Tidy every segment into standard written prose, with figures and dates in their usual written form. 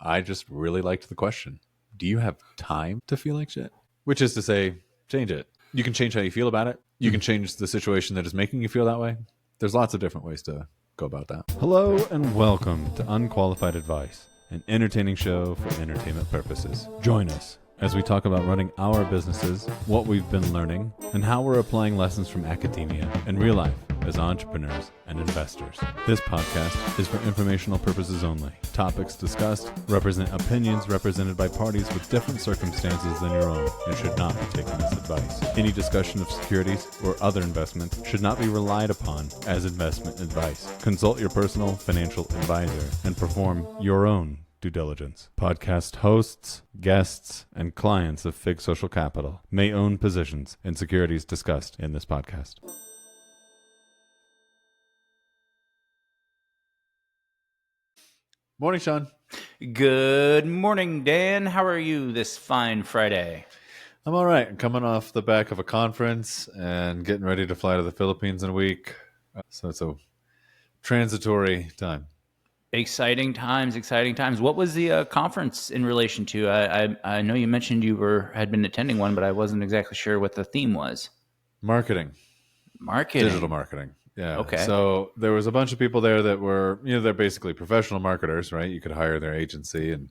I just really liked the question. Do you have time to feel like shit? Which is to say, change it. You can change how you feel about it. You can change the situation that is making you feel that way. There's lots of different ways to go about that. Hello and welcome to Unqualified Advice, an entertaining show for entertainment purposes. Join us as we talk about running our businesses, what we've been learning, and how we're applying lessons from academia and real life as entrepreneurs and investors. This podcast is for informational purposes only. Topics discussed represent opinions represented by parties with different circumstances than your own and should not be taken as advice. Any discussion of securities or other investments should not be relied upon as investment advice. Consult your personal financial advisor and perform your own due diligence. Podcast hosts, guests, and clients of Fig Social Capital may own positions in securities discussed in this podcast. Morning, Sean. Good morning, Dan. How are you this fine Friday? I'm all right. I'm coming off the back of a conference and getting ready to fly to the Philippines in a week. So it's a transitory time. Exciting times. What was the conference in relation to? I know you mentioned you had been attending one, but I wasn't exactly sure what the theme was. Marketing. Digital marketing. Yeah. Okay. So there was a bunch of people there that were, they're basically professional marketers, right? You could hire their agency and,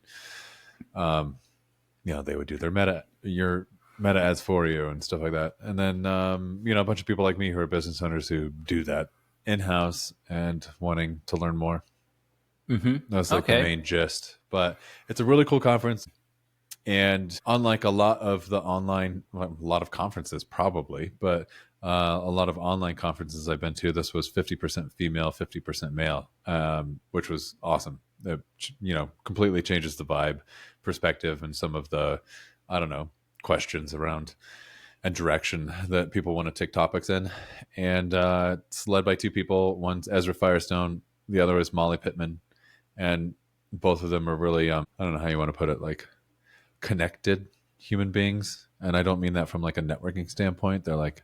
they would do your meta ads for you and stuff like that. And then, a bunch of people like me who are business owners who do that in-house and wanting to learn more. Mm-hmm. That's like the main gist. But it's a really cool conference. And unlike a lot of conferences probably, but a lot of online conferences I've been to, this was 50% female, 50% male, which was awesome. It, completely changes the vibe, perspective, and some of the, questions around and direction that people want to take topics in. And it's led by two people. One's Ezra Firestone. The other is Molly Pittman. And both of them are really, I don't know how you want to put it, like connected human beings. And I don't mean that from like a networking standpoint. They're like,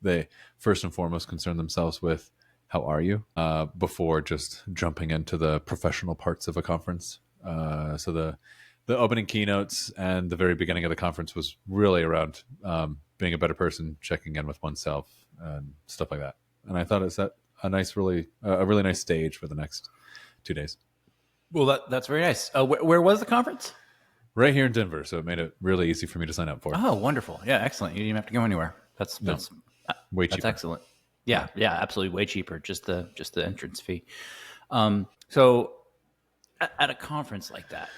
they first and foremost concern themselves with how are you before just jumping into the professional parts of a conference. So the opening keynotes and the very beginning of the conference was really around being a better person, checking in with oneself and stuff like that. And I thought it set a really nice stage for the next 2 days. Well, that's very nice. Where was the conference? Right here in Denver, so it made it really easy for me to sign up for. Oh, wonderful! Yeah, excellent. You didn't even have to go anywhere. That's way cheaper. That's excellent. Yeah, absolutely, way cheaper. Just the entrance fee. So, at a conference like that,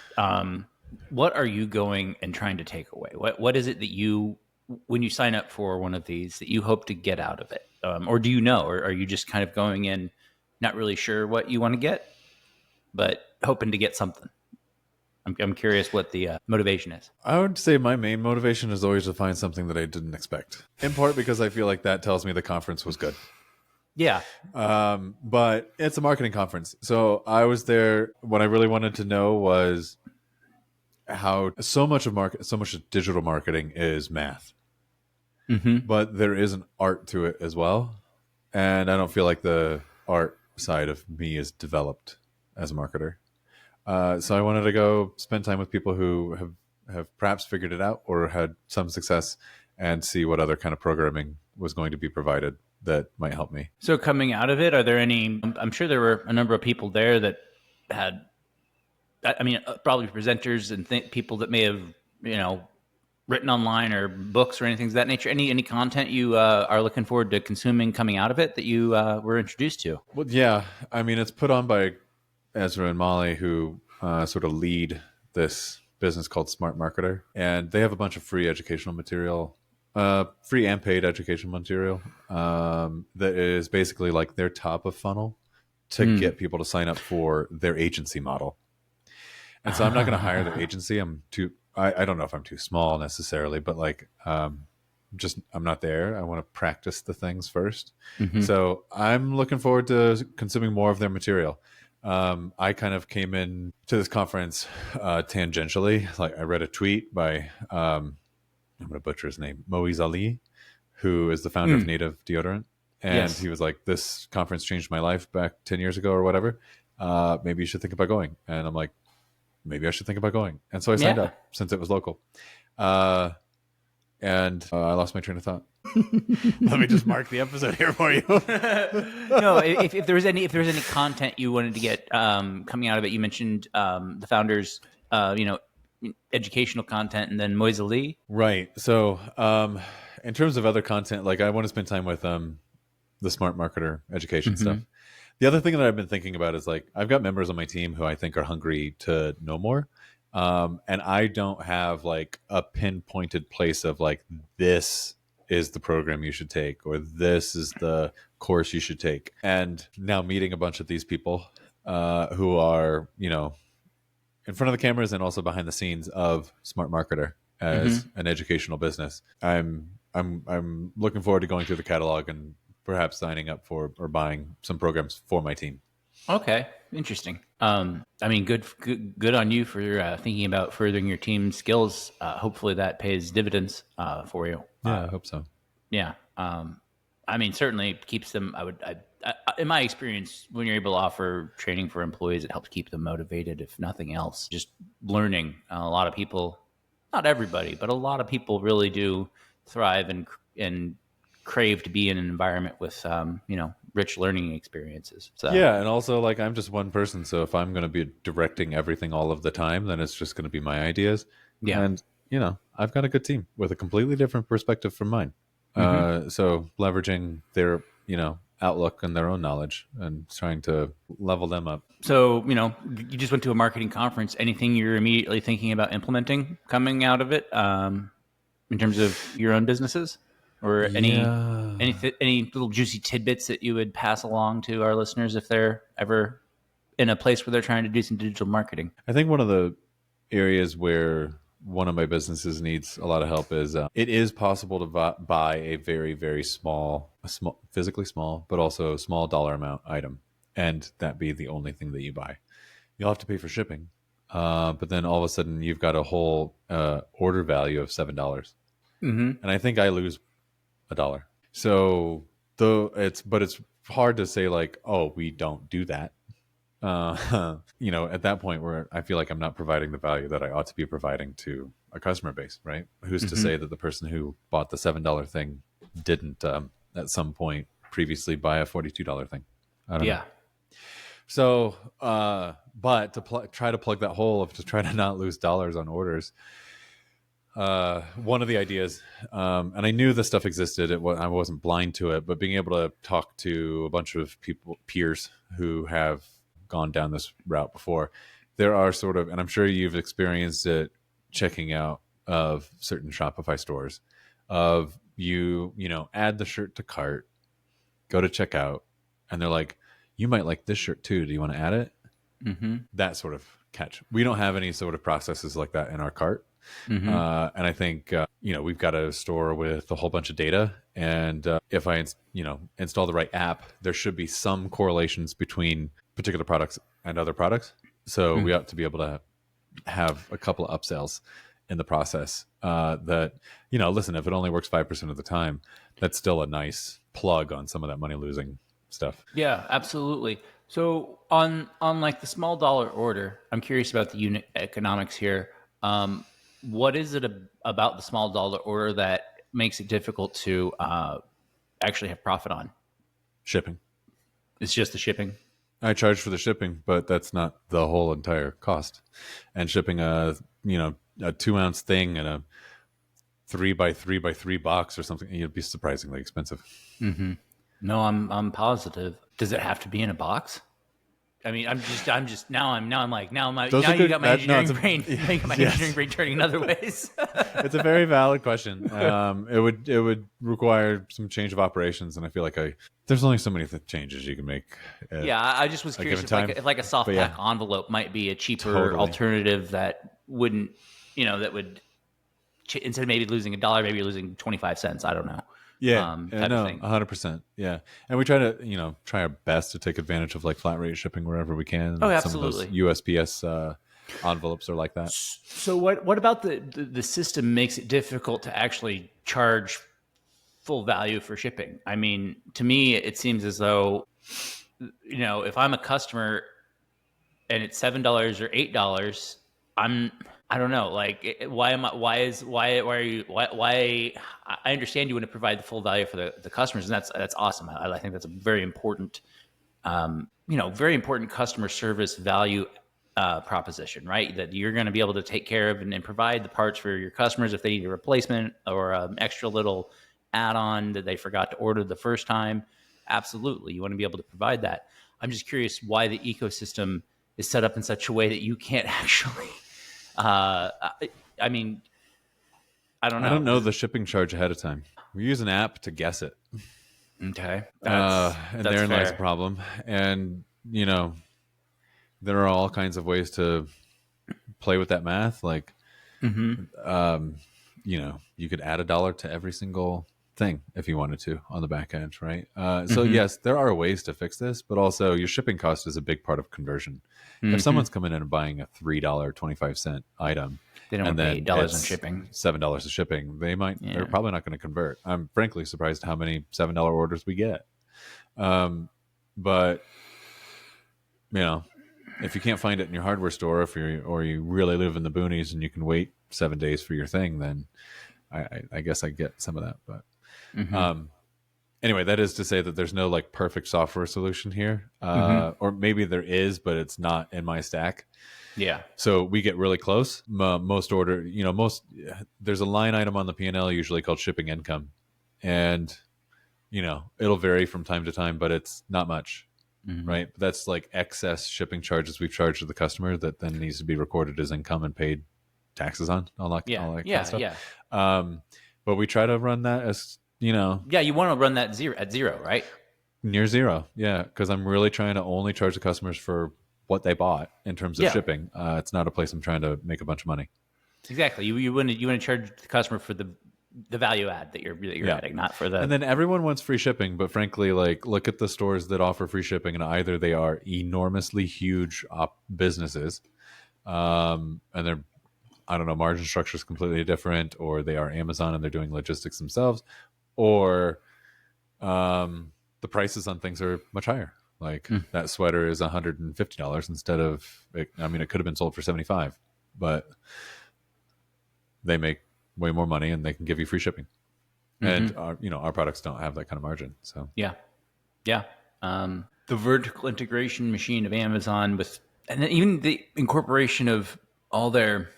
what are you going and trying to take away? What is it that you, when you sign up for one of these, that you hope to get out of it, or do you know, or are you just kind of going in, not really sure what you want to get, but hoping to get something? I'm curious what the motivation is. I would say my main motivation is always to find something that I didn't expect. In part because I feel like that tells me the conference was good. Yeah. But it's a marketing conference. So I was there. What I really wanted to know was how so much of digital marketing is math. Mm-hmm. But there is an art to it as well. And I don't feel like the art side of me is developed as a marketer. So I wanted to go spend time with people who have perhaps figured it out or had some success and see what other kind of programming was going to be provided that might help me. So coming out of it, are there any, I'm sure there were a number of people there that had, probably presenters and people that may have, written online or books or anything of that nature. Any content you are looking forward to consuming coming out of it that you were introduced to? Well, yeah. It's put on by Ezra and Molly, who sort of lead this business called Smart Marketer. And they have a bunch of free educational material, free and paid educational material that is basically like their top of funnel to get people to sign up for their agency model. And so I'm not going to hire their agency. I don't know if I'm too small necessarily, but I'm not there. I want to practice the things first. Mm-hmm. So I'm looking forward to consuming more of their material. I kind of came in to this conference tangentially. Like I read a tweet by, I'm going to butcher his name, Moiz Ali, who is the founder of Native Deodorant. And he was like, this conference changed my life back 10 years ago or whatever. Maybe you should think about going. And I'm like, maybe I should think about going. And so I signed up since it was local. And I lost my train of thought. Let me just mark the episode here for you. No, if there was any content you wanted to get coming out of it, you mentioned the founders, educational content, and then Moise Lee. Right. So in terms of other content, like I want to spend time with the smart marketer education stuff. The other thing that I've been thinking about is like I've got members on my team who I think are hungry to know more. And I don't have like a pinpointed place of like, this is the program you should take, or this is the course you should take. And now meeting a bunch of these people who are, in front of the cameras and also behind the scenes of Smart Marketer as an educational business, I'm looking forward to going through the catalog and perhaps signing up for or buying some programs for my team. Okay, interesting. I mean, good on you for thinking about furthering your team's skills. Hopefully, that pays dividends for you. Yeah, I hope so. Yeah. I mean, certainly keeps them. In my experience, when you're able to offer training for employees, it helps keep them motivated, if nothing else. Just learning. A lot of people, not everybody, but a lot of people really do thrive and crave to be in an environment with, rich learning experiences. So yeah, and also like I'm just one person, so if I'm going to be directing everything all of the time, then it's just going to be my ideas. Yeah. And I've got a good team with a completely different perspective from mine. So leveraging their outlook and their own knowledge and trying to level them up. So, you just went to a marketing conference. Anything you're immediately thinking about implementing coming out of it in terms of your own businesses? Or any little juicy tidbits that you would pass along to our listeners if they're ever in a place where they're trying to do some digital marketing? I think one of the areas where one of my businesses needs a lot of help is it is possible to buy a very, very small, physically small, but also small dollar amount item, and that be the only thing that you buy. You'll have to pay for shipping, but then all of a sudden you've got a whole order value of $7, and I think I lose $1. So it's hard to say like, oh, we don't do that. At that point where I feel like I'm not providing the value that I ought to be providing to a customer base, right? Who's to say that the person who bought the $7 thing didn't at some point previously buy a $42 thing? I don't know. So, but to try to plug that hole of to try to not lose dollars on orders, one of the ideas, and I knew this stuff existed, I wasn't blind to it, but being able to talk to a bunch of peers who have gone down this route before, there are sort of, and I'm sure you've experienced it, checking out of certain Shopify stores of add the shirt to cart, go to checkout, and they're like, you might like this shirt too. Do you want to add it? That sort of catch. We don't have any sort of processes like that in our cart. And I think, we've got a store with a whole bunch of data. And if I, install the right app, there should be some correlations between particular products and other products. So we ought to be able to have a couple of upsells in the process that, listen, if it only works 5% of the time, that's still a nice plug on some of that money losing stuff. Yeah, absolutely. So on like the small dollar order, I'm curious about the unit economics here. What is it about the small dollar order that makes it difficult to actually have profit on? Shipping. It's just the shipping. I charge for the shipping, but that's not the whole entire cost. And shipping a 2-ounce thing in a 3x3x3 box or something, it'd be surprisingly expensive. No, I'm positive. Does it have to be in a box? I mean, I'm just now you got my engineering brain. You got my engineering brain turning in other ways. It's a very valid question. It would require some change of operations, and I feel like there's only so many changes you can make. I just was curious if like a soft pack envelope might be a cheaper alternative that wouldn't, that would instead of maybe losing $1, maybe you're losing 25 cents. I don't know. Yeah, no, 100%. Yeah, and we try to try our best to take advantage of like flat rate shipping wherever we can. Oh, absolutely. Some of those USPS envelopes are like that. So what about the system makes it difficult to actually charge full value for shipping? I mean, to me, it seems as though if I'm a customer and it's $7 or $8, I don't know. Like, why am I? Why are you? Why? I understand you want to provide the full value for the customers, and that's awesome. I think that's a very important, very important customer service value proposition, right? That you're going to be able to take care of and provide the parts for your customers if they need a replacement or extra little add-on that they forgot to order the first time. Absolutely, you want to be able to provide that. I'm just curious why the ecosystem is set up in such a way that you can't actually. I mean, I don't I don't know. know the shipping charge ahead of time. We use an app to guess it, Okay, and that's therein lies the fair. problem. And there are all kinds of ways to play with that math. Like, um, you could add $1 to every single thing if you wanted to on the back end, right? So yes, there are ways to fix this, but also your shipping cost is a big part of conversion. If someone's coming in and buying a $3.25 item, They don't and want to pay then $8 on it's shipping. $7 of shipping, they're Yeah. probably not going to convert. I'm frankly surprised how many $7 orders we get. But if you can't find it in your hardware store, or you really live in the boonies and you can wait 7 days for your thing, then I guess I get some of that. But anyway, that is to say that there's no like perfect software solution here, or maybe there is, but it's not in my stack. Yeah. So we get really close. There's a line item on the P&L usually called shipping income, and it'll vary from time to time, but it's not much. Right. That's like excess shipping charges we've charged to the customer that then needs to be recorded as income and paid taxes on, all that Yeah. kind of Yeah. stuff. Yeah. But we try to run that as, Yeah. You want to run that at zero, right? near zero. Yeah. Because I'm really trying to only charge the customers for what they bought in terms of Yeah. shipping. It's not a place I'm trying to make a bunch of money. Exactly. You want to charge the customer for the value add that you're Yeah. adding, not for And the. then everyone wants free shipping, but frankly, like, look at the stores that offer free shipping, and either they are enormously huge businesses, and they're, I don't know, margin structure is completely different, or they are Amazon and they're doing logistics themselves, or the prices on things are much higher. Like that sweater is $150 instead of, it could have been sold for 75, but they make way more money and they can give you free shipping. And our products don't have that kind of margin. So Yeah. Yeah. The vertical integration machine of Amazon and then even the incorporation of all their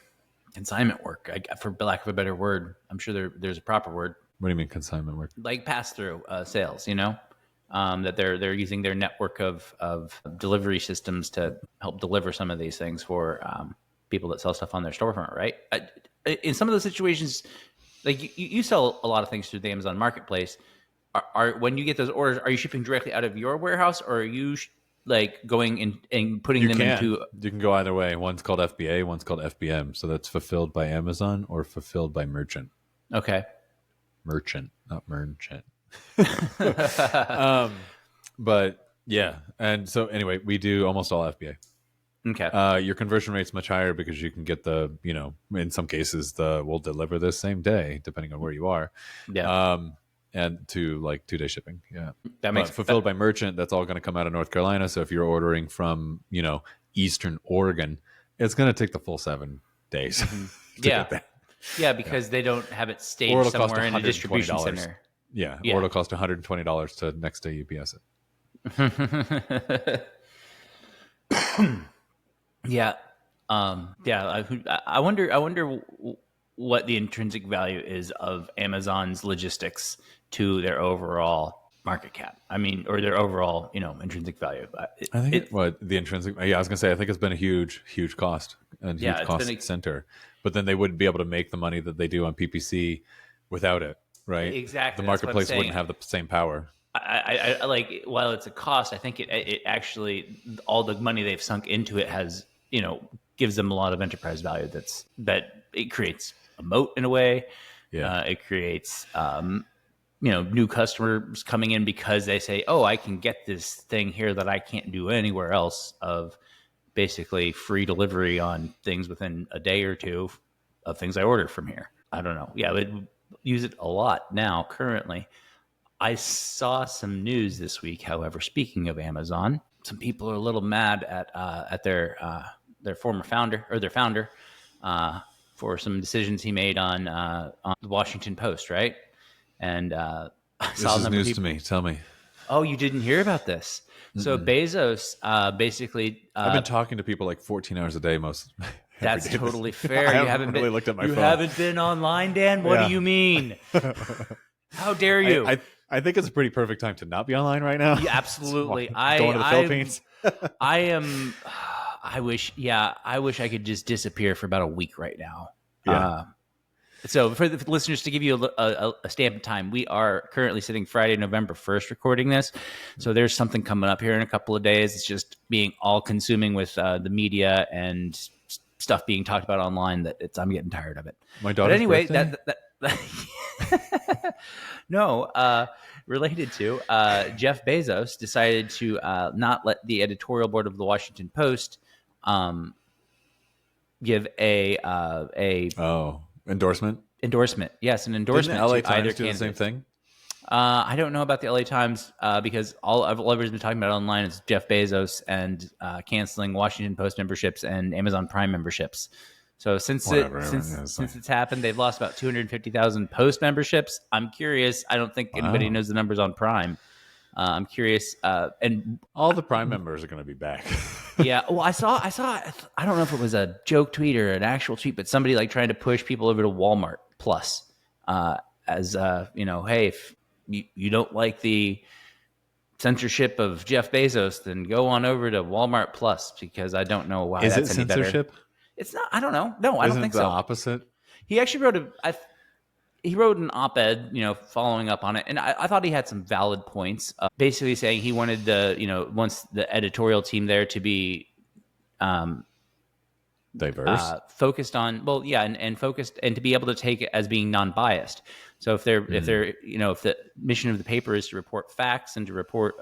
consignment work, for lack of a better word. I'm sure there's a proper word, what do you mean consignment work? like pass through sales, that they're using their network of delivery systems to help deliver some of these things for people that sell stuff on their storefront, right? In some of those situations, like you sell a lot of things through the Amazon marketplace. Are when you get those orders, are you shipping directly out of your warehouse, or are you like going and putting them into? You can go either way. One's called FBA, one's called FBM. So that's fulfilled by Amazon or fulfilled by merchant. Okay. Merchant, not merchant. But yeah, and so anyway, we do almost all FBA. Okay. Your conversion rate's much higher because you can get in some cases, we'll deliver this same day, depending on where you are. Yeah. And to like 2-day shipping. Yeah. That But makes fulfilled by merchant, that's all going to come out of North Carolina. So if you're ordering from, Eastern Oregon, it's going to take the full 7 days to Yeah. get that. Yeah, because they don't have it Or staged it'll cost somewhere in a distribution $120. center. Yeah. Yeah. Or it'll cost $120 to next day UPS it. Yeah. Yeah. I wonder what the intrinsic value is of Amazon's logistics to their overall market cap. I mean, or their overall, intrinsic value. I think the intrinsic, yeah, I was gonna say, I think it's been a huge, huge cost and huge Yeah, it's cost been center, but then they wouldn't be able to make the money that they do on PPC without it, right? Exactly. The That's what I'm marketplace saying. wouldn't have the same power. I like, while it's a cost, I think it actually, all the money they've sunk into it has, gives them a lot of enterprise value. That it creates a moat in a way. Yeah. It creates, new customers coming in because they say, oh, I can get this thing here that I can't do anywhere else, of basically free delivery on things within a day or two of things I order from here. I don't know. Yeah, I would use it a lot now currently. I saw some news this week, however, speaking of Amazon, some people are a little mad at their former founder, or their founder, for some decisions he made on the Washington Post, right? And I This saw a is number of news to people. me. Tell me. Oh, you didn't hear about this? So Mm-mm. Bezos basically I've been talking to people like 14 hours a day most every that's day. totally I fair. haven't really looked at my You phone. haven't been online, Dan? What do Yeah. you mean? How dare I, you? I I think it's a pretty perfect time to not be online right now. Yeah, absolutely. Going to the Philippines. I am. I wish. Yeah, I wish I could just disappear for about a week right now. Yeah. So for the listeners, to give you a stamp of time, we are currently sitting Friday, November 1st, recording this. So there's something coming up here in a couple of days. It's just being all consuming with the media and stuff being talked about online that I'm getting tired of it. My But daughter's anyway, birthday. no, related to Jeff Bezos decided to not let the editorial board of the Washington Post give a Endorsement. endorsement. Yes, an Didn't the endorsement LA to either Times do the same candidate. thing? I don't know about the LA Times because all everybody's been talking about online is Jeff Bezos and canceling Washington Post memberships and Amazon Prime memberships. So since it's happened, they've lost about 250,000 Post memberships. I'm curious. I don't think anybody knows the numbers on Prime. I'm curious, and all the Prime members are going to be back. yeah. Well, I saw. I don't know if it was a joke tweet or an actual tweet, but somebody like trying to push people over to Walmart Plus, as hey, if you don't like the censorship of Jeff Bezos, then go on over to Walmart Plus because I don't know why Is that's it any better. censorship? It's not. I don't know. No, I don't think the so. Opposite? He actually wrote he wrote an op-ed, following up on it, and I thought he had some valid points. Basically, saying he wanted wants the editorial team there to be diverse, focused on and focused, and to be able to take it as being non-biased. So if the mission of the paper is to report facts and to report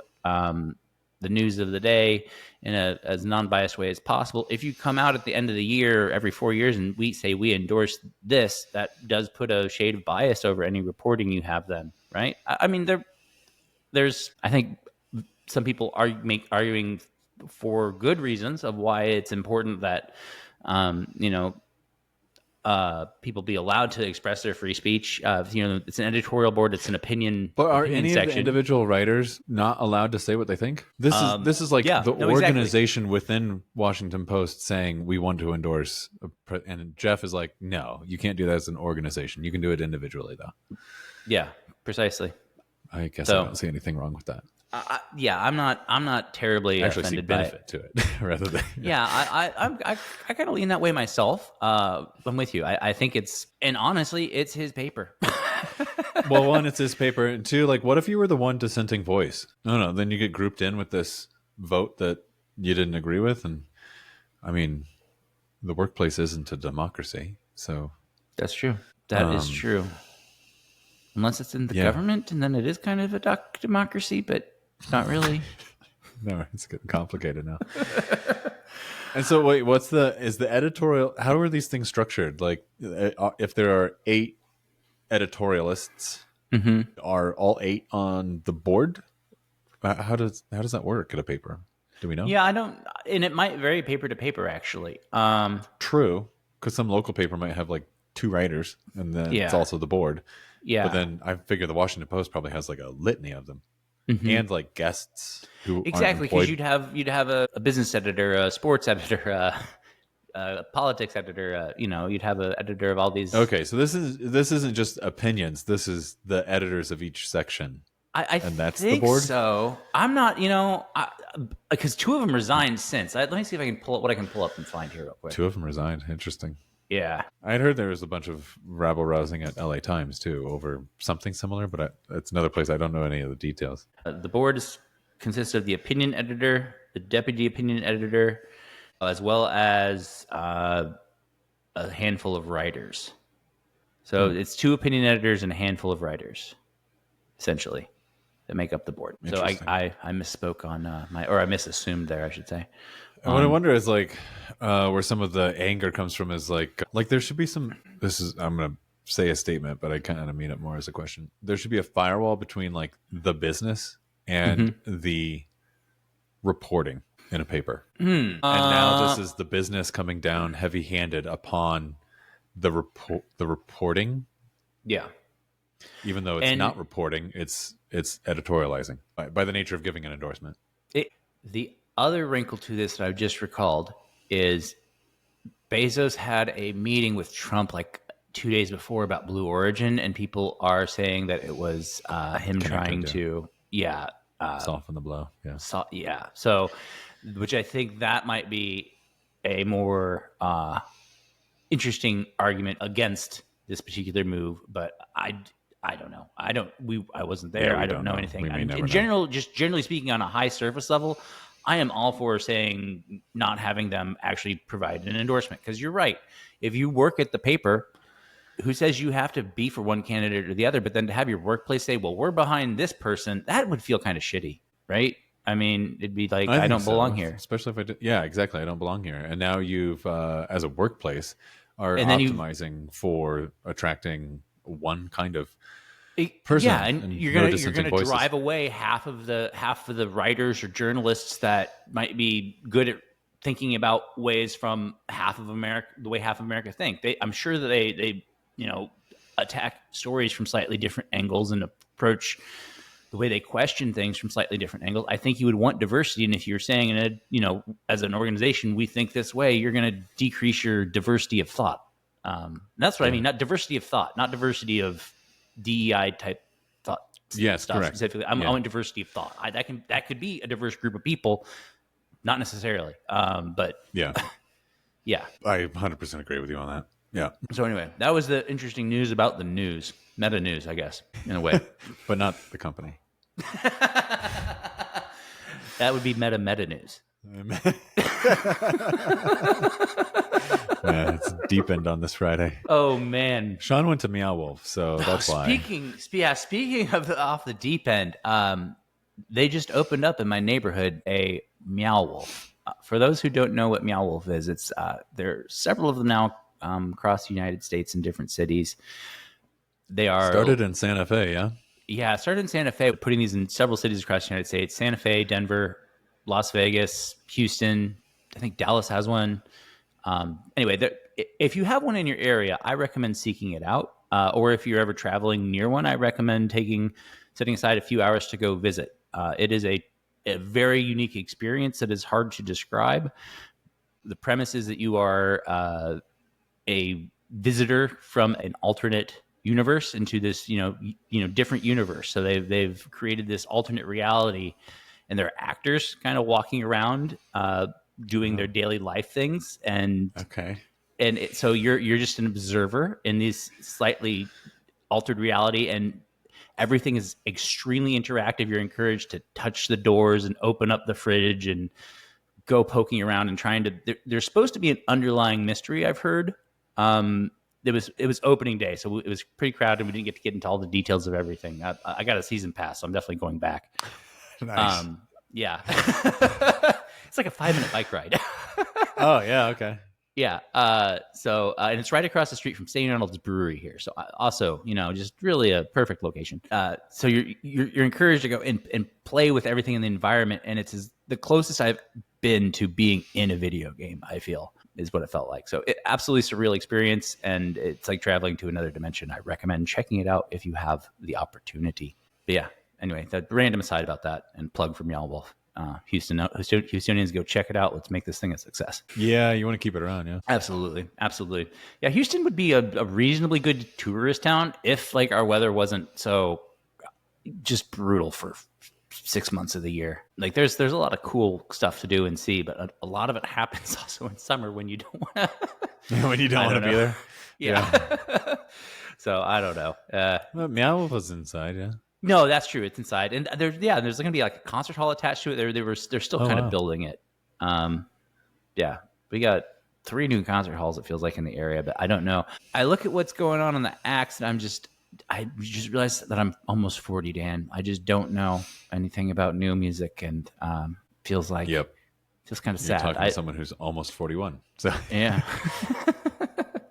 the news of the day in as non-biased way as possible, if you come out at the end of the year every 4 years and we say we endorse this, that does put a shade of bias over any reporting you have then, right? I mean, there's I think some people arguing for good reasons of why it's important that people be allowed to express their free speech. It's an editorial board. It's an opinion. but are opinion any section. of the individual writers not allowed to say what they think? This is like organization within Washington Post saying we want to endorse, and Jeff is like, no, you can't do that as an organization. You can do it individually, though. Yeah, precisely. I guess I don't see anything wrong with that. I'm not terribly I actually see offended by benefit it. to it rather than I kind of lean that way myself. I'm with you. I think and honestly, it's his paper. Well, one, it's his paper, and two, like, what if you were the one dissenting voice? No, then you get grouped in with this vote that you didn't agree with, and I mean, the workplace isn't a democracy, so that's true. That is true. Unless it's in the government, and then it is kind of a democracy, but not really. No, it's getting complicated now. And so, wait, is the editorial? How are these things structured? Like, if there are 8 editorialists, are all 8 on the board? How does that work at a paper? Do we know? Yeah, I don't, and it might vary paper to paper, actually. True, because some local paper might have like 2 writers, and then it's also the board. Yeah, but then I figure the Washington Post probably has like a litany of them, and like guests who exactly, because you'd have a business editor, a sports editor, a politics editor. You'd have an editor of all these. Okay, so this isn't just opinions. This is the editors of each section. And that's the board. So I'm not, because 2 of them resigned since. Let me see if I can pull up what I can pull up and find here real quick. 2 of them resigned. Interesting. Yeah, I'd heard there was a bunch of rabble rousing at LA Times too over something similar, but it's another place I don't know any of the details. The board consists of the opinion editor, the deputy opinion editor, as well as a handful of writers. So it's 2 opinion editors and a handful of writers, essentially, that make up the board. So I misspoke on or I misassumed there, I should say. And what I wonder is like where some of the anger comes from is like there should be some. I'm going to say a statement, but I kind of mean it more as a question. There should be a firewall between like the business and the reporting. in a paper. And now this is the business coming down heavy-handed upon the reporting. Yeah. Even though it's not reporting, it's editorializing by the nature of giving an endorsement. The other wrinkle to this that I've just recalled is Bezos had a meeting with Trump like 2 days before about Blue Origin, and people are saying that it was him trying to soften the blow. Yeah. So, which I think that might be a more interesting argument against this particular move, but I don't know. I wasn't there. Yeah, I don't know anything. In general, just generally speaking, on a high surface level, I am all for saying not having them actually provide an endorsement, because you're right. If you work at the paper, who says you have to be for one candidate or the other? But then to have your workplace say, "Well, we're behind this person," that would feel kind of shitty, right? I mean, it'd be like, I don't belong here. Especially if I did. Yeah, exactly. I don't belong here. And now you've, as a workplace, are optimizing for attracting one kind of person. Yeah, and you're gonna drive away half of the writers or journalists that might be good at thinking about ways from half of America, the way half of America think. I'm sure that they attack stories from slightly different angles and approach the way they question things from slightly different angles. I think you would want diversity, and if you're saying, as an organization, we think this way, you're going to decrease your diversity of thought. That's what I mean. Not diversity of thought, not diversity of DEI type thought. Yes, stuff correct. Specifically, I want diversity of thought. That could be a diverse group of people, not necessarily. But yeah, yeah, I 100% agree with you on that. Yeah. So anyway, that was the interesting news about the news, meta news, I guess, in a way, but not the company. That would be meta news. Yeah, it's deep end on this Friday. Oh man, Sean went to Meow Wolf, so that's why. Speaking of off the deep end, they just opened up in my neighborhood a Meow Wolf. For those who don't know what Meow Wolf is, it's there are several of them now across the United States in different cities. They are started in Santa Fe, yeah. Yeah, it started in Santa Fe, putting these in several cities across the United States: Santa Fe, Denver, Las Vegas, Houston. I think Dallas has one. Anyway, if you have one in your area, I recommend seeking it out. Or if you're ever traveling near one, I recommend setting aside a few hours to go visit. It is a very unique experience that is hard to describe. The premise is that you are a visitor from an alternate universe into this, different universe. So they've created this alternate reality, and they're actors kind of walking around, doing their daily life things. And okay. And so you're just an observer in this slightly altered reality, and everything is extremely interactive. You're encouraged to touch the doors and open up the fridge and go poking around and trying to. There's supposed to be an underlying mystery, I've heard. It was opening day, so it was pretty crowded. We didn't get into all the details of everything. I got a season pass, so I'm definitely going back. Nice. Yeah. It's like a 5-minute bike ride. Oh, yeah, okay. Yeah. And it's right across the street from St. Arnold's Brewery here. So also, just really a perfect location. So you're encouraged to go and play with everything in the environment, and it's the closest I've been to being in a video game, I feel, is what it felt like. So absolutely surreal experience, and it's like traveling to another dimension. I recommend checking it out if you have the opportunity. But yeah, anyway, that random aside about that, and plug from Meow Wolf. Houstonians, go check it out. Let's make this thing a success. Yeah, you want to keep it around, yeah. Absolutely. Yeah, Houston would be a reasonably good tourist town if like our weather wasn't so just brutal for 6 months of the year. Like there's a lot of cool stuff to do and see, but a lot of it happens also in summer when you don't want to. When you don't want to be there. Yeah. So I don't know. Well, Meow Wolf was inside, yeah. No, that's true. It's inside, and there's going to be like a concert hall attached to it. They're still kind of building it. Yeah, we got 3 new concert halls. It feels like in the area, but I don't know. I look at what's going on the acts, and I just realized that I'm almost 40, Dan. I just don't know anything about new music, and feels like just kind of sad. You're talking to someone who's almost 41. So yeah.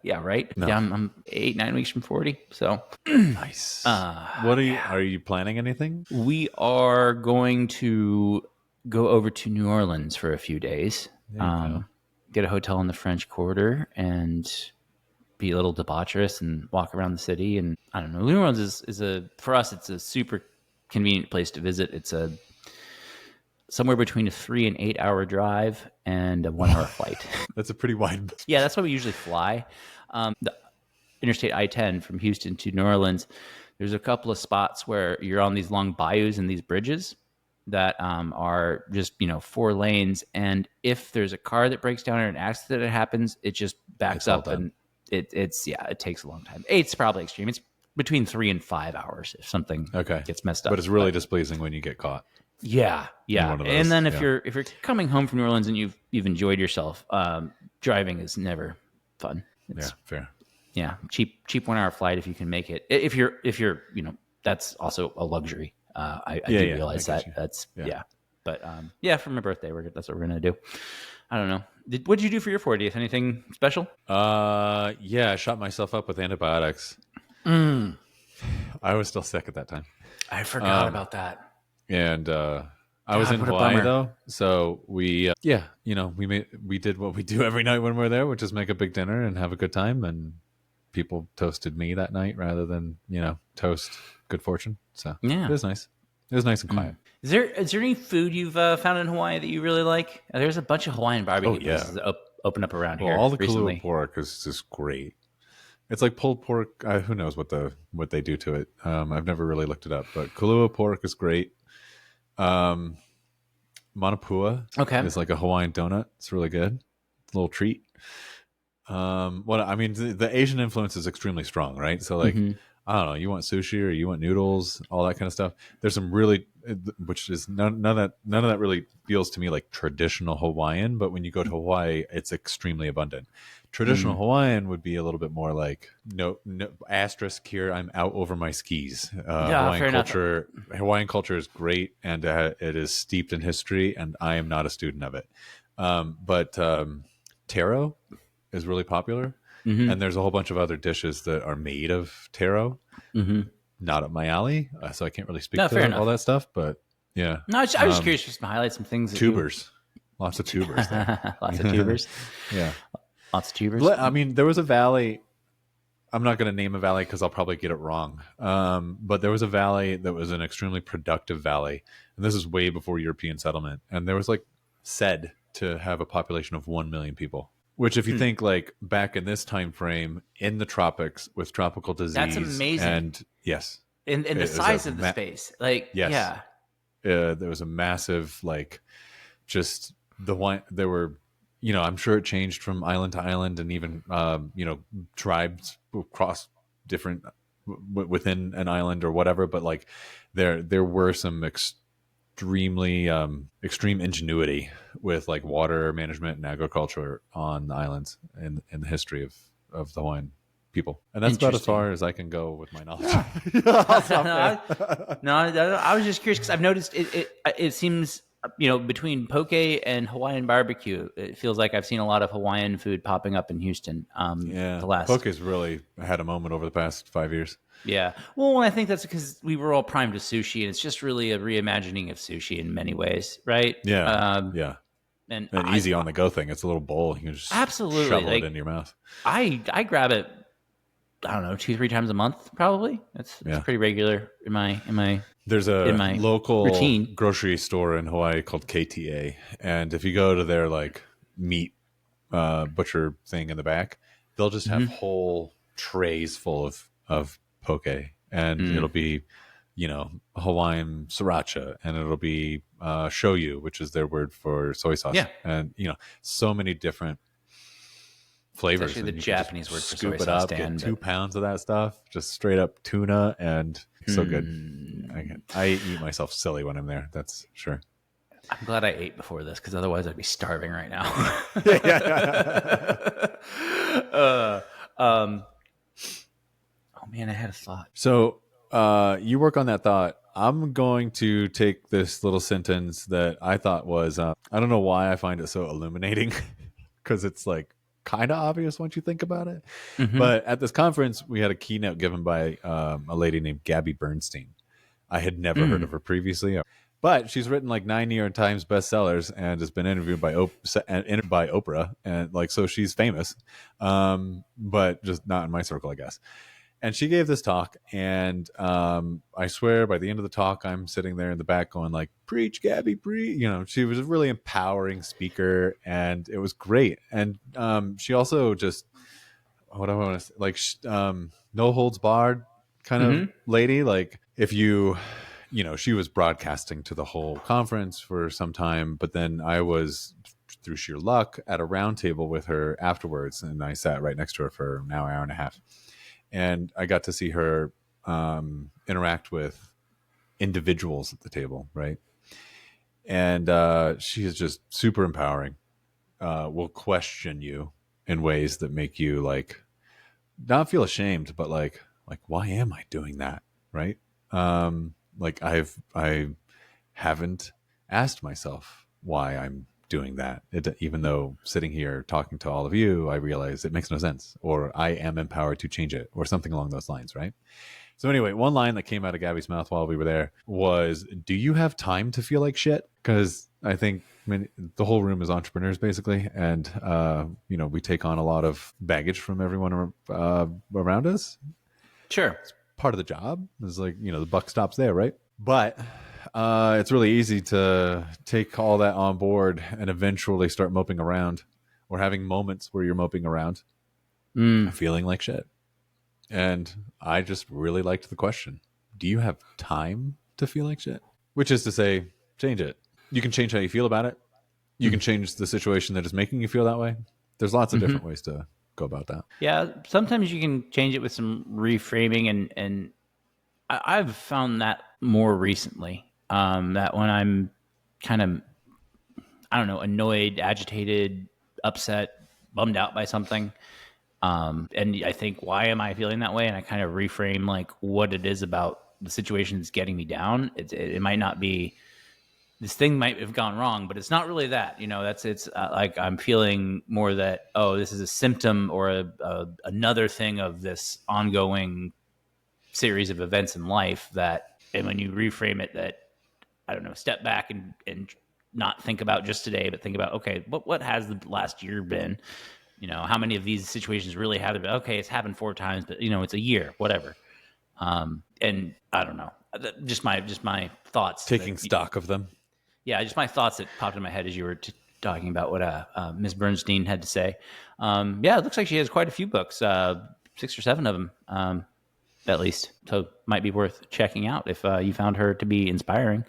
Yeah, right. No. Yeah, I'm 8-9 weeks from 40. So nice. What are you planning anything? We are going to go over to New Orleans for a few days, There you go. get a hotel in the French Quarter, and be a little debaucherous and walk around the city. And I don't know, New Orleans is for us, it's a super convenient place to visit. It's a somewhere between a 3 and 8 hour drive and a 1 hour flight. That's a pretty wide. Yeah, that's why we usually fly. The Interstate I-10 from Houston to New Orleans, there's a couple of spots where you're on these long bayous and these bridges that are just 4 lanes, and if there's a car that breaks down or an accident that happens, it just backs up, and it takes a long time. 8's probably extreme. It's between 3 and 5 hours if something gets messed up. But it's really displeasing when you get caught. Yeah. And then if you're coming home from New Orleans and you've enjoyed yourself, driving is never fun. It's, fair. Yeah, cheap 1 hour flight if you can make it. If you're that's also a luxury. I do realize that. That's But for my birthday, that's what we're gonna do. I don't know. What did you do for your 40th? Anything special? I shot myself up with antibiotics. I was still sick at that time. I forgot about that. And I was in Hawaii though, so we we did what we do every night when we're there, which is make a big dinner and have a good time. And people toasted me that night rather than toast good fortune. So it was nice. It was nice and quiet. Is there any food you've found in Hawaii that you really like? There's a bunch of Hawaiian barbecue places that open up around here. All the recently. Kahlua pork is just great. It's like pulled pork. Who knows what they do to it? I've never really looked it up, but Kahlua pork is great. Manapua is like a Hawaiian donut. It's really good. It's a little treat. The Asian influence is extremely strong, right? So like, I don't know, you want sushi or you want noodles, all that kind of stuff. There's some really, which is none of that really feels to me like traditional Hawaiian, but when you go to Hawaii, it's extremely abundant. Traditional Hawaiian would be a little bit more like no asterisk here. I'm out over my skis. Hawaiian culture is great, and it is steeped in history, and I am not a student of it. But taro is really popular, and there's a whole bunch of other dishes that are made of taro. Not up my alley, so I can't really speak to all that stuff. But yeah, no, I was just curious just to highlight some things. Tubers, lots of tubers. Lots of tubers. Yeah. Lots of tubers. I mean, there was a valley. I'm not going to name a valley because I'll probably get it wrong. But there was a valley that was an extremely productive valley. And this is way before European settlement. And there was said to have a population of 1 million people, which if you think like back in this time frame in the tropics with tropical disease. That's amazing. And yes. In the size of the space. There was a massive, just the one, there were, I'm sure it changed from island to island, and even tribes across different within an island or whatever. But there were some extreme ingenuity with water management and agriculture on the islands in the history of the Hawaiian people. And that's about as far as I can go with my knowledge. I was just curious because I've noticed it seems. Between poke and Hawaiian barbecue, it feels like I've seen a lot of Hawaiian food popping up in Houston. Poke's really had a moment over the past 5 years. Yeah. Well, I think that's because we were all primed to sushi, and it's just really a reimagining of sushi in many ways, right? Yeah. And an easy on the go thing. It's a little bowl. You can just shovel it into your mouth. I grab it, I don't know, 2-3 times a month, probably. It's pretty regular in my There's a local routine grocery store in Hawaii called KTA, and if you go to their meat butcher thing in the back, they'll just have whole trays full of poke, and it'll be Hawaiian sriracha, and it'll be shoyu, which is their word for soy sauce, and so many different flavors. Especially the Japanese word for soy sauce. Get 2 pounds of that stuff, just straight up tuna, and so good. I eat myself silly when I'm there. That's sure. I'm glad I ate before this because otherwise I'd be starving right now. Oh man, I had a thought. So you work on that thought. I'm going to take this little sentence that I thought was, I don't know why I find it so illuminating because it's kind of obvious once you think about it. But at this conference, we had a keynote given by a lady named Gabby Bernstein. I had never heard of her previously, But she's written like 9 New York Times bestsellers and has been interviewed by Oprah, and like so she's famous, but just not in my circle, I guess. And she gave this talk, and I swear by the end of the talk, I'm sitting there in the back going like, "Preach, Gabby, preach!" You know, she was a really empowering speaker, and it was great. And she also just what do I want to say, like no holds barred kind of Mm-hmm. lady. Like if you know, she was broadcasting to the whole conference for some time, but then I was through sheer luck at a round table with her afterwards, and I sat right next to her for an hour and a half, and I got to see her interact with individuals at the table, right? And she is just super empowering. Will question you in ways that make you like not feel ashamed, but like why am I doing that, right? Like I haven't asked myself why I'm doing that. Even though sitting here talking to all of you, I realize it makes no sense, or I am empowered to change it, or something along those lines, right? So anyway, one line that came out of Gabby's mouth while we were there was, "Do you have time to feel like shit?" Because I think the whole room is entrepreneurs basically, and you know, we take on a lot of baggage from everyone around us. Sure. Part of the job is like, you know, the buck stops there, right? But it's really easy to take all that on board and eventually start moping around, or having moments where you're moping around, feeling like shit. And I just really liked the question. Do you have time to feel like shit? Which is to say, change it. You can change how you feel about it. You can change the situation that is making you feel that way. There's lots of different ways to go about that. Yeah, sometimes you can change it with some reframing, and I've found that more recently. That when I'm kind of, I don't know, annoyed, agitated, upset, bummed out by something, and I think, why am I feeling that way? And I kind of reframe like what it is about the situation that's getting me down. It might not be, this thing might have gone wrong, but it's not really that. You know, it's like I'm feeling more that, oh, this is a symptom or another thing of this ongoing series of events in life that, and when you reframe it, that, I don't know, step back and not think about just today, but think about, okay, what has the last year been? You know, how many of these situations really have been? Okay, it's happened 4 times, but you know, it's a year, whatever. And I don't know, just my thoughts. Taking stock of them. Yeah, just my thoughts that popped in my head as you were talking about what Ms. Bernstein had to say. Yeah, it looks like she has quite a few books, 6 or 7 of them, at least. So might be worth checking out if you found her to be inspiring.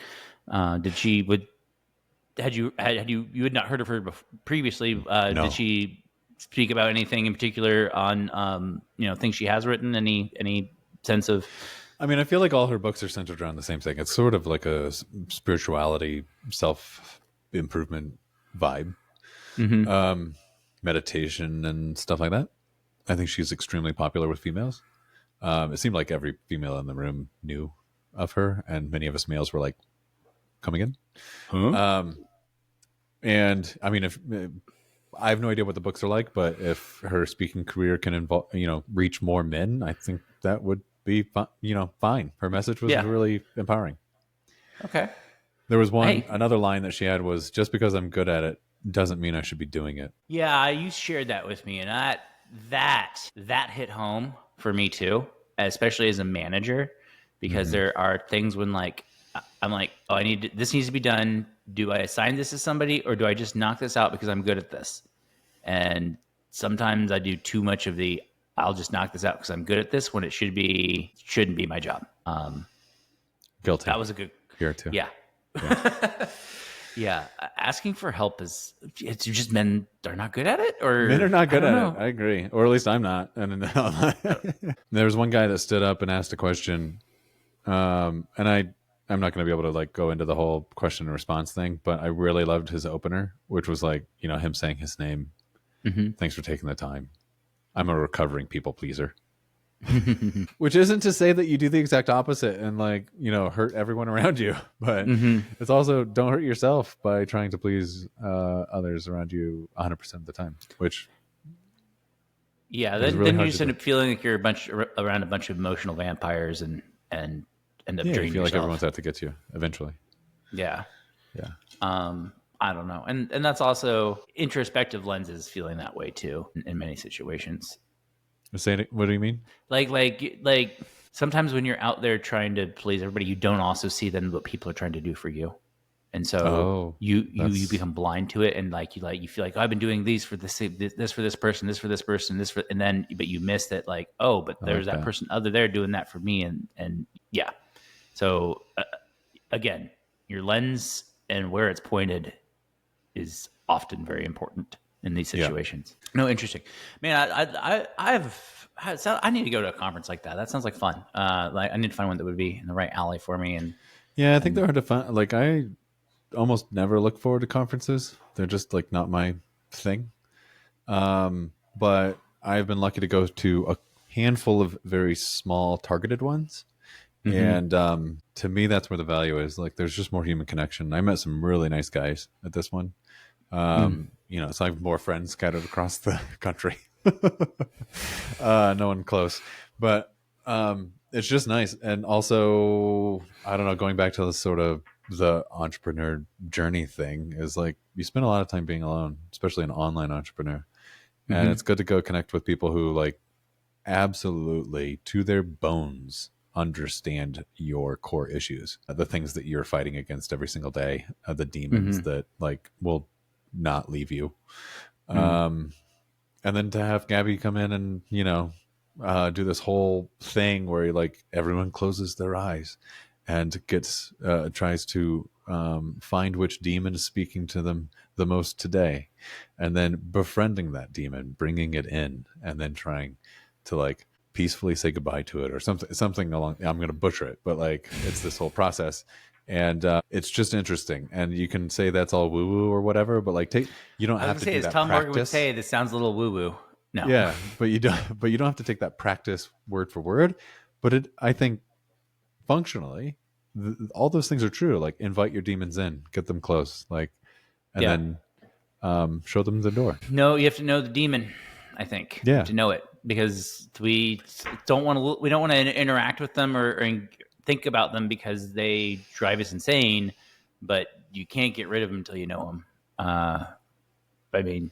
Had you had not heard of her previously? No. Did she speak about anything in particular on you know, things she has written? Any sense of? I mean, I feel like all her books are centered around the same thing. It's sort of like a spirituality, self improvement vibe, meditation and stuff like that. I think she's extremely popular with females. It seemed like every female in the room knew of her, and many of us males were like, "Coming in." And I mean, if I have no idea what the books are like, but if her speaking career can involve, you know, reach more men, I think that would be, you know, fine. Her message was really empowering. Okay. There was another line that she had was, "Just because I'm good at it doesn't mean I should be doing it." Yeah, you shared that with me, and that hit home for me too, especially as a manager, because there are things when like I'm like, oh, this needs to be done. Do I assign this to somebody, or do I just knock this out because I'm good at this? And sometimes I do too much of the, I'll just knock this out because I'm good at this, when it shouldn't be my job. Guilty. That was a good Here too. Yeah. Yeah. Asking for help it's just, men are not good at it, or Men are not good I at don't know. it. I agree, or at least I'm not. And there was one guy that stood up and asked a question, and I'm not going to be able to like go into the whole question and response thing, but I really loved his opener, which was like, you know, him saying his name. Thanks for taking the time. I'm a recovering people pleaser. Which isn't to say that you do the exact opposite and like, you know, hurt everyone around you, but it's also don't hurt yourself by trying to please others around you 100% of the time, which then really you hard just to end do. up feeling like you're around a bunch of emotional vampires and end up You draining feel like yourself. everyone's out to get you eventually. Yeah. Yeah. I don't know. And that's also introspective lenses feeling that way too in many situations. What do you mean? Like sometimes when you're out there trying to please everybody, you don't also see then what people are trying to do for you. And so Oh, you that's become blind to it, and you feel like, oh, I've been doing these for this for this person, this for this person, this for, and then but you miss that, like, oh, but there's that okay. person other there doing that for me, and yeah. So again, your lens and where it's pointed is often very important in these Yeah. situations. No, interesting, man. I need to go to a conference like that. That sounds like fun. Like I need to find one that would be in the right alley for me, Yeah, I think and they're hard to find. Like, I almost never look forward to conferences. They're just like not my thing. But I've been lucky to go to a handful of very small targeted ones. mm-hmm. And to me, that's where the value is. Like, there's just more human connection. I met some really nice guys at this one. So I have more friends scattered across the country. No one close, but it's just nice. And also, I don't know, going back to the sort of the entrepreneur journey thing is like you spend a lot of time being alone, especially an online entrepreneur. And Mm-hmm. it's good to go connect with people who like absolutely to their bones understand your core issues, the things that you're fighting against every single day, the demons Mm-hmm. that like will not leave you. Mm. Um, and then to have Gabby come in and do this whole thing where like everyone closes their eyes and gets tries to find which demon is speaking to them the most today, and then befriending that demon, bringing it in, and then trying to like peacefully say goodbye to it or something along. I'm going to butcher it, but like it's this whole process. And it's just interesting, and you can say that's all woo woo or whatever, but like you don't I was have gonna to say, do as that Tom Morgan would practice. say, this sounds a little woo woo. No. Yeah, but you don't. But you don't have to take that practice word for word. But I think, functionally, all those things are true. Like, invite your demons in, get them close, like, and Yeah. then show them the door. No, you have to know the demon. I think you have Yeah, to know it because we don't want to interact with them or think about them because they drive us insane. But you can't get rid of them until you know them. I mean,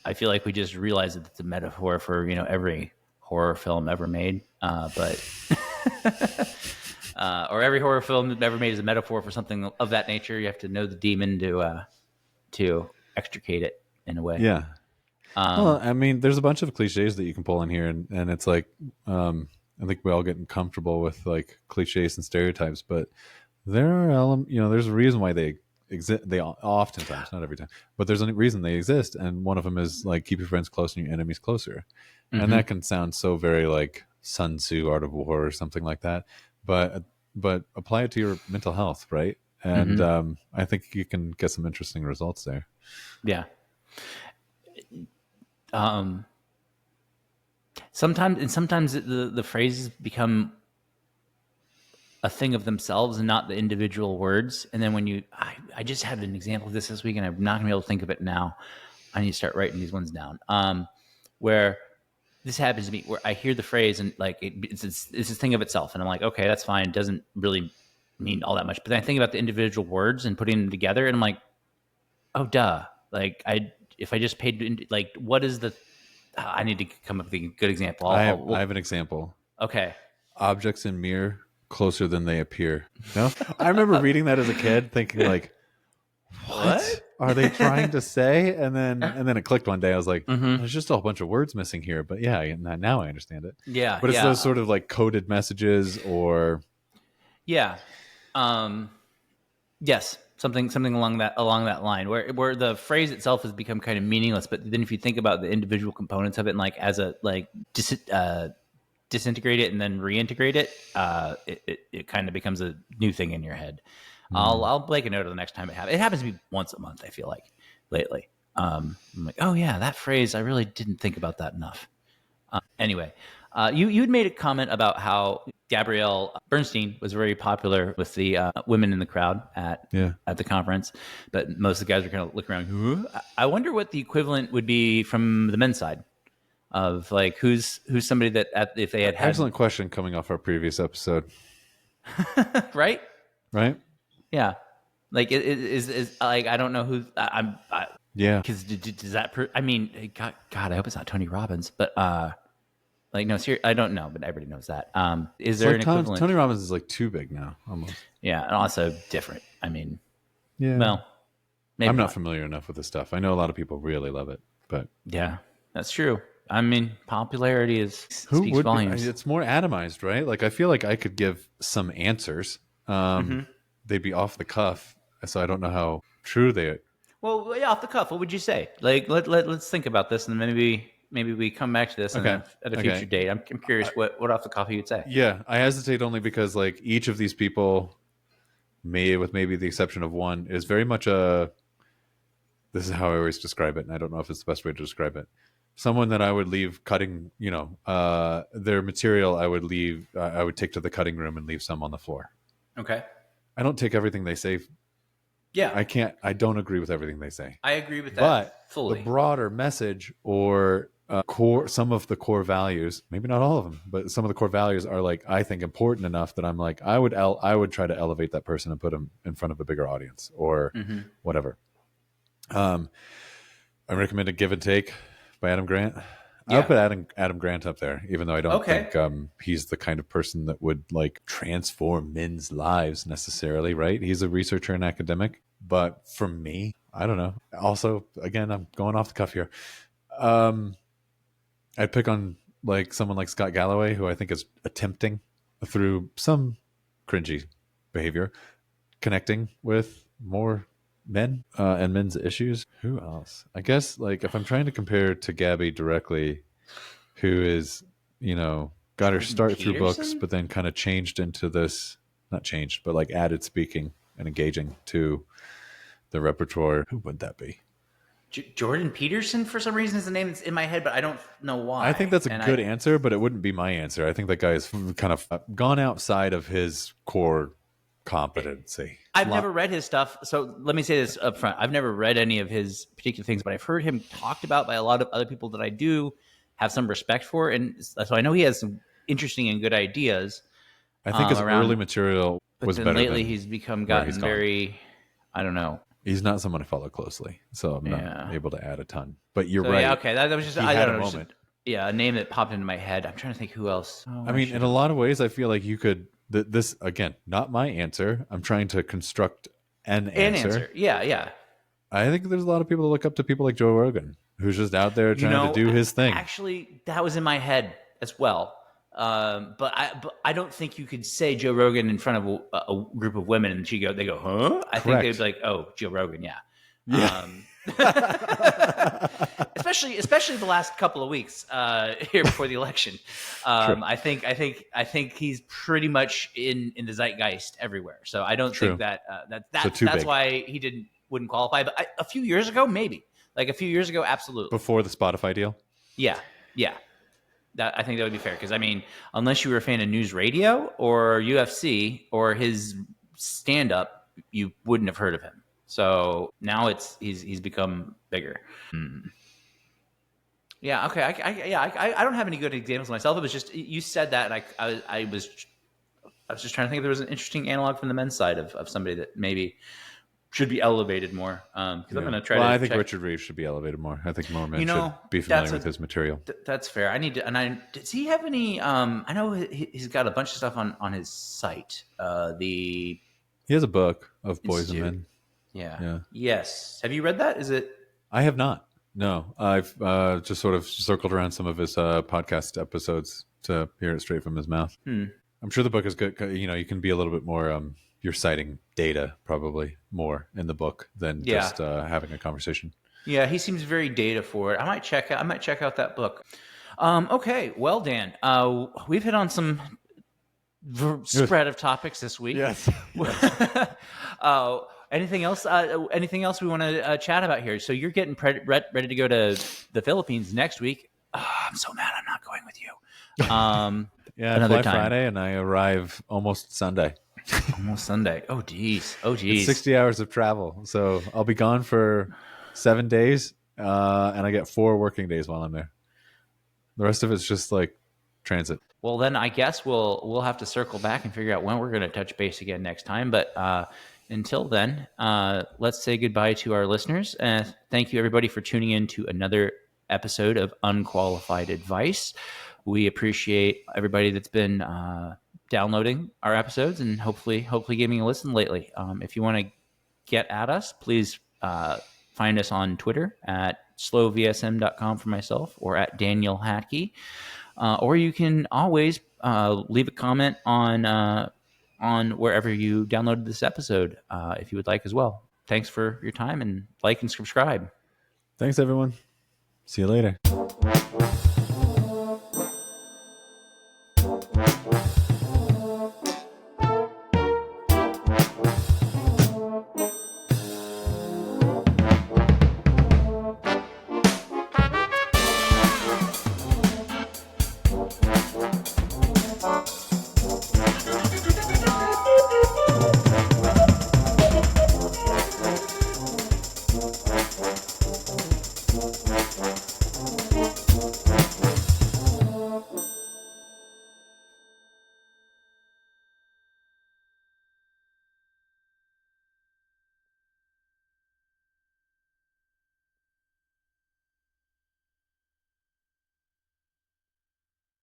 I feel like we just realized that it's a metaphor for every horror film ever made, but or every horror film ever made is a metaphor for something of that nature. You have to know the demon to extricate it in a way. yeah. Well, Um, I mean, there's a bunch of cliches that you can pull in here, and it's like, I think we all get comfortable with like cliches and stereotypes, but there are there's a reason why they exist. They oftentimes, not every time, but there's a reason they exist, and one of them is like keep your friends close and your enemies closer, and mm-hmm, that can sound so very like Sun Tzu, Art of War, or something like that, but apply it to your mental health, right? And mm-hmm, I think you can get some interesting results there. yeah. Um, sometimes the phrases become a thing of themselves and not the individual words. And then I just had an example of this week, and I'm not gonna be able to think of it now. I need to start writing these ones down. Where this happens to me, where I hear the phrase and like it's this thing of itself, and I'm like, okay, that's fine. It doesn't really mean all that much. But then I think about the individual words and putting them together, and I'm like, oh, duh. Like if I just paid, like, what is the? I need to come up with a good example. I have an example. Okay. Objects in mirror closer than they appear. No, I remember reading that as a kid, thinking like, What? "What are they trying to say?" And then it clicked one day. I was like, Mm-hmm. "There's just a whole bunch of words missing here." But yeah, now I understand it. Yeah, But it's those yeah, sort of like coded messages, or yeah. Um, yes, something along that line, where the phrase itself has become kind of meaningless. But then if you think about the individual components of it, and like as a like disintegrate it and then reintegrate it, it kind of becomes a new thing in your head. mm, I'll make a note of the next time it happens. It happens to me once a month. I feel like lately. I'm like, oh yeah, that phrase. I really didn't think about that enough. Anyway, you had made a comment about how Gabrielle Bernstein was very popular with the women in the crowd yeah. at the conference, but most of the guys were kind of looking around. Huh? I wonder what the equivalent would be from the men's side of like who's somebody that if they had Excellent question coming off our previous episode, right? right? Yeah. Like, is like, I don't know who Yeah. because does that? I mean, God, I hope it's not Tony Robbins, but like, no, seriously, I don't know, but everybody knows that. Is It's there like an equivalent? Tony Robbins is like too big now, almost. Yeah, and also different. I mean, Yeah. well, maybe I'm not not. familiar enough with this stuff. I know a lot of people really love it, but Yeah, that's true. I mean, popularity who speaks would be? volumes. It's more atomized, right? Like I feel like I could give some answers. Hmm. They'd be off the cuff, so I don't know how true they. Well, yeah, off the cuff, what would you say? Like, let's think about this, and then maybe we come back to this Okay, at a future okay, date. I'm curious what off the cuff you'd say. yeah. I hesitate only because like each of these people, may with maybe the exception of one, is very much a. This is how I always describe it, and I don't know if it's the best way to describe it. Someone that I would leave cutting, their material. I would leave. I would take to the cutting room and leave some on the floor. Okay. I don't take everything they say. Yeah, I can't. I don't agree with everything they say. I agree with But that the fully. broader message or some of the core values, maybe not all of them, but some of the core values are like I think important enough that I'm like I would try to elevate that person and put them in front of a bigger audience or Hmm. whatever. I recommended Give and Take by Adam Grant. I'll Yeah. put Adam Grant up there, even though I don't Okay. think he's the kind of person that would like transform men's lives necessarily, right? He's a researcher and academic. But for me, I don't know. Also, again, I'm going off the cuff here. I'd pick on like someone like Scott Galloway, who I think is attempting through some cringy behavior, connecting with more men and men's issues. Who else? I guess like if I'm trying to compare to Gabby directly, who is, got her start through books, Peterson? but then kind of changed into this, not changed, but like added speaking and engaging to the repertoire. Who would that be? Jordan Peterson, for some reason, is the name that's in my head, but I don't know why. I think that's a And good answer, but it wouldn't be my answer. I think that guy has kind of gone outside of his core competency. I've never read his stuff, so let me say this up front. I've never read any of his particular things, but I've heard him talked about by a lot of other people that I do have some respect for, and so I know he has some interesting and good ideas. I think his around, early material but was then better. lately Than he's become where he's gotten gone. very, I don't know. He's not someone I follow closely, so I'm not able to add a ton. But you're So, right. yeah, okay, that was just He I had don't a know, moment. yeah, a name that popped into my head. I'm trying to think who else. Oh, I mean, in a lot of ways, I feel like you could. This again, not my answer. I'm trying to construct an answer. Yeah, yeah. I think there's a lot of people that look up to people like Joe Rogan, who's just out there trying to do his thing. Actually, that was in my head as well. But I don't think you could say Joe Rogan in front of a group of women and they go, huh? I think they'd be like, oh, Joe Rogan, yeah. Yeah. Especially the last couple of weeks here before the election. I think he's pretty much in the zeitgeist everywhere. So I don't think that's why he wouldn't qualify. But a few years ago, maybe. Like a few years ago, absolutely. Before the Spotify deal? Yeah. I think that would be fair because I mean, unless you were a fan of News Radio or UFC or his stand-up, you wouldn't have heard of him. So now he's become bigger. Yeah. Okay. I don't have any good examples myself. It was just you said that, and I was just trying to think if there was an interesting analog from the men's side of somebody that maybe should be elevated more. Because I'm going to try. I think Richard Reeves should be elevated more. I think more men should be familiar with his material. That's fair. I need to. And does he have any? I know he's got a bunch of stuff on his site. He has a book of Boys and Men. Yeah. Yes. Have you read that? Is it? I have not. No, I've just sort of circled around some of his podcast episodes to hear it straight from his mouth. I'm sure the book is good. You can be a little bit more. You're citing data probably more in the book than just having a conversation. Yeah, he seems very data forward. I might check out that book. Okay, well, Dan, we've hit on some spread of topics this week. Yes. Anything else? Anything else we want to chat about here? So you're getting ready to go to the Philippines next week. I'm so mad I'm not going with you. I fly Friday and I arrive almost Sunday. Almost Sunday. Oh geez. It's 60 hours of travel, so I'll be gone for 7 days, and I get 4 working days while I'm there. The rest of it's just like transit. Well, then I guess we'll have to circle back and figure out when we're going to touch base again next time. But until then, let's say goodbye to our listeners. Thank you, everybody, for tuning in to another episode of Unqualified Advice. We appreciate everybody that's been downloading our episodes and hopefully giving a listen lately. If you want to get at us, please find us on Twitter at slowvsm.com for myself, or at Daniel Hackey. Or you can always leave a comment on wherever you downloaded this episode if you would like as well. Thanks for your time, and like and subscribe. Thanks, everyone. See you later.